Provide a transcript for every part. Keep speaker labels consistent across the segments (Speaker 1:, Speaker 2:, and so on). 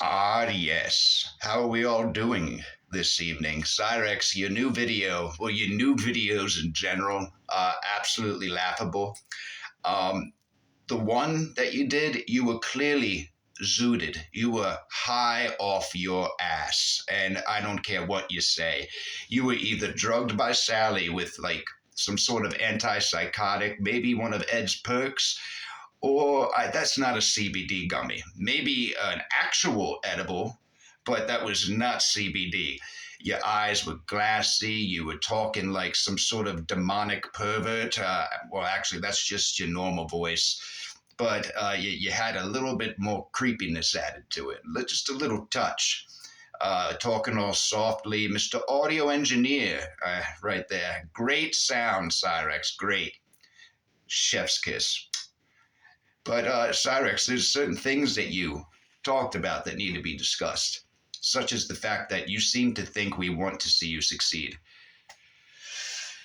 Speaker 1: Ah, yes. How are we all doing this evening? Cyraxx, your new video, well, your new videos in general, absolutely laughable. Um, the one that you did, you were clearly zooted. You were high off your ass. And I don't care what you say. You were either drugged by Sally with like some sort of antipsychotic, maybe one of Ed's perks, or that's not a CBD gummy. Maybe an actual edible, but that was not CBD. Your eyes were glassy. You were talking like some sort of demonic pervert. Well, actually, that's just your normal voice. But you had a little bit more creepiness added to it, just a little touch. Talking all softly, Mr. Audio Engineer, right there. Great sound, Cyraxx. Great. Chef's kiss. But Cyraxx, there's certain things that you talked about that need to be discussed, such as the fact that you seem to think we want to see you succeed.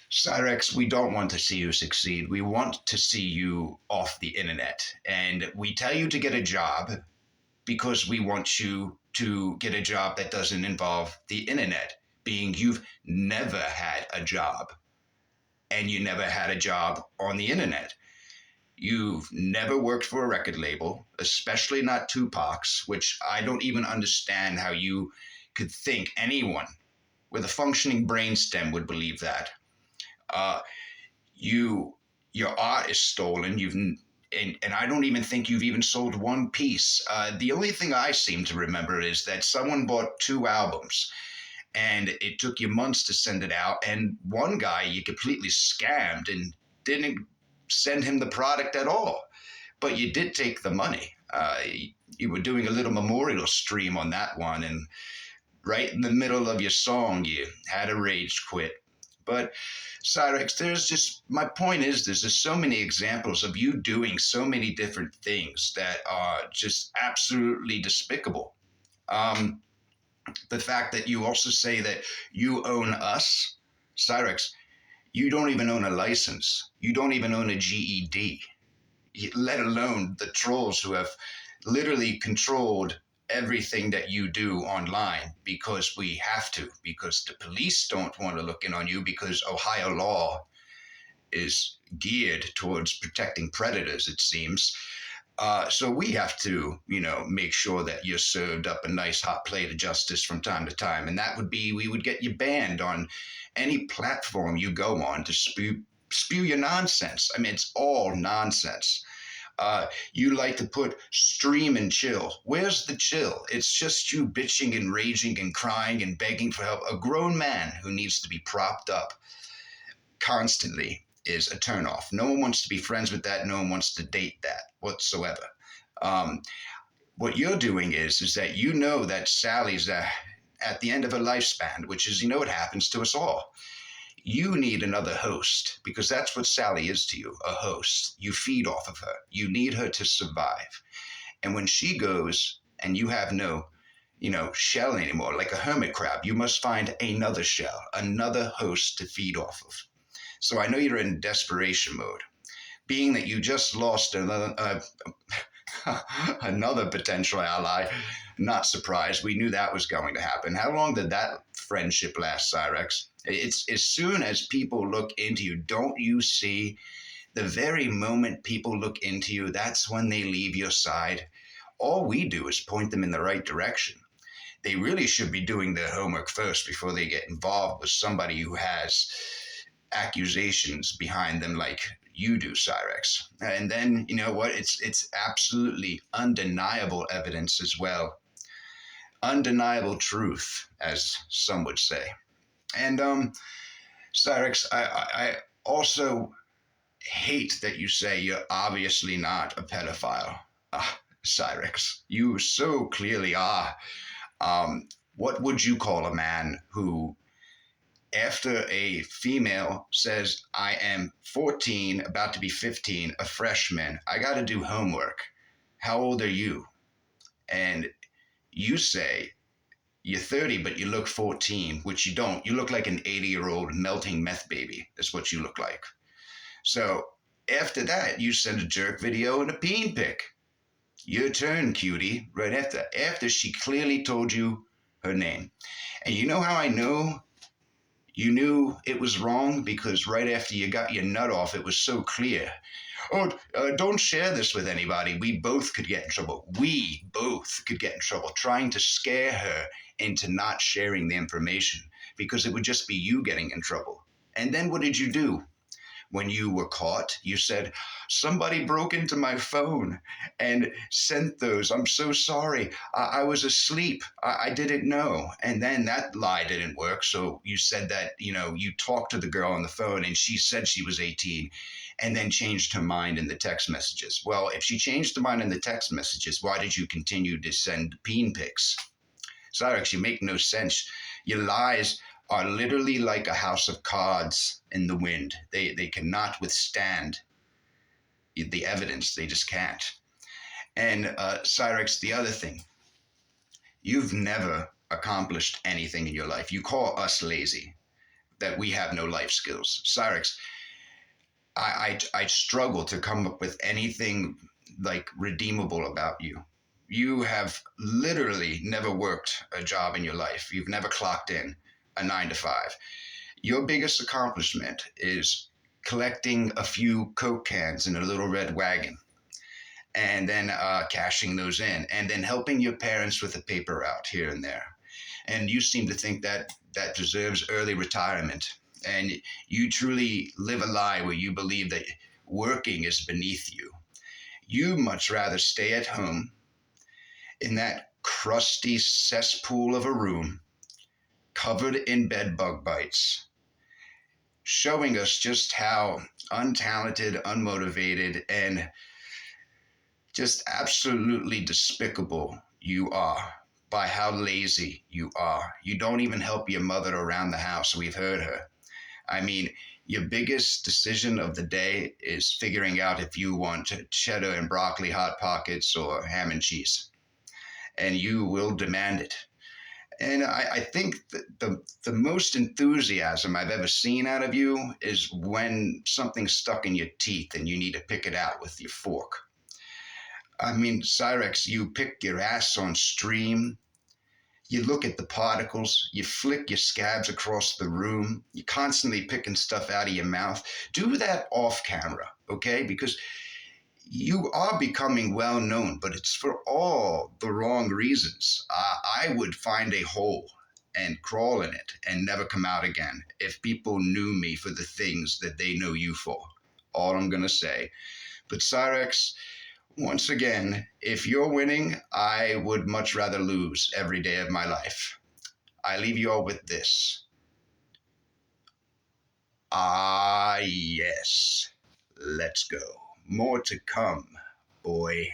Speaker 1: Cyraxx, we don't want to see you succeed. We want to see you off the internet. And we tell you to get a job because we want you to get a job that doesn't involve the internet, being you've never had a job and you never had a job on the internet. You've never worked for a record label, especially not Tupac's, which I don't even understand how you could think anyone with a functioning brainstem would believe that. Uh, your art is stolen. And I don't even think you've even sold one piece. The only thing I seem to remember is that someone bought 2 albums and it took you months to send it out. And one guy you completely scammed and didn't send him the product at all. But you did take the money. You were doing a little memorial stream on that one, and right in the middle of your song, you had a rage quit. But Cyraxx, there's just my point is there's so many examples of you doing so many different things that are just absolutely despicable. Um, the fact that you also say that you own us, Cyraxx, you don't even own a license. You don't even own a GED, let alone the trolls who have literally controlled everything that you do online because we have to, because the police don't want to look in on you because Ohio law is geared towards protecting predators, it seems. So we have to, make sure that you're served up a nice hot plate of justice from time to time. And that would be, we would get you banned on any platform you go on to spew your nonsense. I mean, it's all nonsense. You like to put stream and chill. Where's the chill? It's just you bitching and raging and crying and begging for help. A grown man who needs to be propped up constantly is a turnoff. No one wants to be friends with that. No one wants to date that whatsoever. What you're doing is that you know that Sally's at the end of her lifespan, which is, what happens to us all. You need another host because that's what Sally is to you, a host. You feed off of her. You need her to survive. And when she goes and you have no, shell anymore, like a hermit crab, you must find another shell, another host to feed off of. So I know you're in desperation mode. Being that you just lost another potential ally, not surprised. We knew that was going to happen. How long did that friendship last, Cyraxx? It's as soon as people look into you, don't you see the very moment people look into you, that's when they leave your side. All we do is point them in the right direction. They really should be doing their homework first before they get involved with somebody who has accusations behind them like you do, Cyraxx. And then, you know what? It's absolutely undeniable evidence as well. Undeniable truth, as some would say. And Cyraxx, I also hate that you say you're obviously not a pedophile. Cyraxx, you so clearly are. What would you call a man who, after a female says, I am 14, about to be 15, a freshman, I got to do homework. How old are you? And you say, you're 30, but you look 14, which you don't. You look like an 80-year-old melting meth baby. That's what you look like. So after that, you send a jerk video and a peen pic. Your turn, cutie, right after she clearly told you her name. And you know how I know you knew it was wrong? Because right after you got your nut off, it was so clear. Oh, don't share this with anybody. We both could get in trouble. We both could get in trouble trying to scare her into not sharing the information because it would just be you getting in trouble. And then what did you do? When you were caught, you said, somebody broke into my phone and sent those. I'm so sorry. I was asleep. I didn't know. And then that lie didn't work. So you said that, you talked to the girl on the phone and she said she was 18 and then changed her mind in the text messages. Well, if she changed her mind in the text messages, why did you continue to send peen pics? Cyraxx, you make no sense. Your lies are literally like a house of cards in the wind. They cannot withstand the evidence. They just can't. And Cyraxx, the other thing, you've never accomplished anything in your life. You call us lazy, that we have no life skills. Cyraxx, I struggle to come up with anything like redeemable about you. You have literally never worked a job in your life. You've never clocked in a 9 to 5. Your biggest accomplishment is collecting a few Coke cans in a little red wagon and then cashing those in and then helping your parents with a paper route here and there. And you seem to think that that deserves early retirement. And you truly live a lie where you believe that working is beneath you. You much rather stay at home in that crusty cesspool of a room covered in bed bug bites, showing us just how untalented, unmotivated, and just absolutely despicable you are by how lazy you are. You don't even help your mother around the house. We've heard her. I mean, your biggest decision of the day is figuring out if you want cheddar and broccoli hot pockets or ham and cheese. And you will demand it. And I think that the most enthusiasm I've ever seen out of you is when something's stuck in your teeth and you need to pick it out with your fork. I mean, Cyraxx, you pick your ass on stream. You look at the particles, you flick your scabs across the room, you're constantly picking stuff out of your mouth. Do that off camera, okay? Because you are becoming well known, but it's for all the wrong reasons. I would find a hole and crawl in it and never come out again if people knew me for the things that they know you for. All I'm going to say. But Cyraxx, once again, if you're winning, I would much rather lose every day of my life. I leave you all with this. Ah, yes. Let's go. More to come, boy.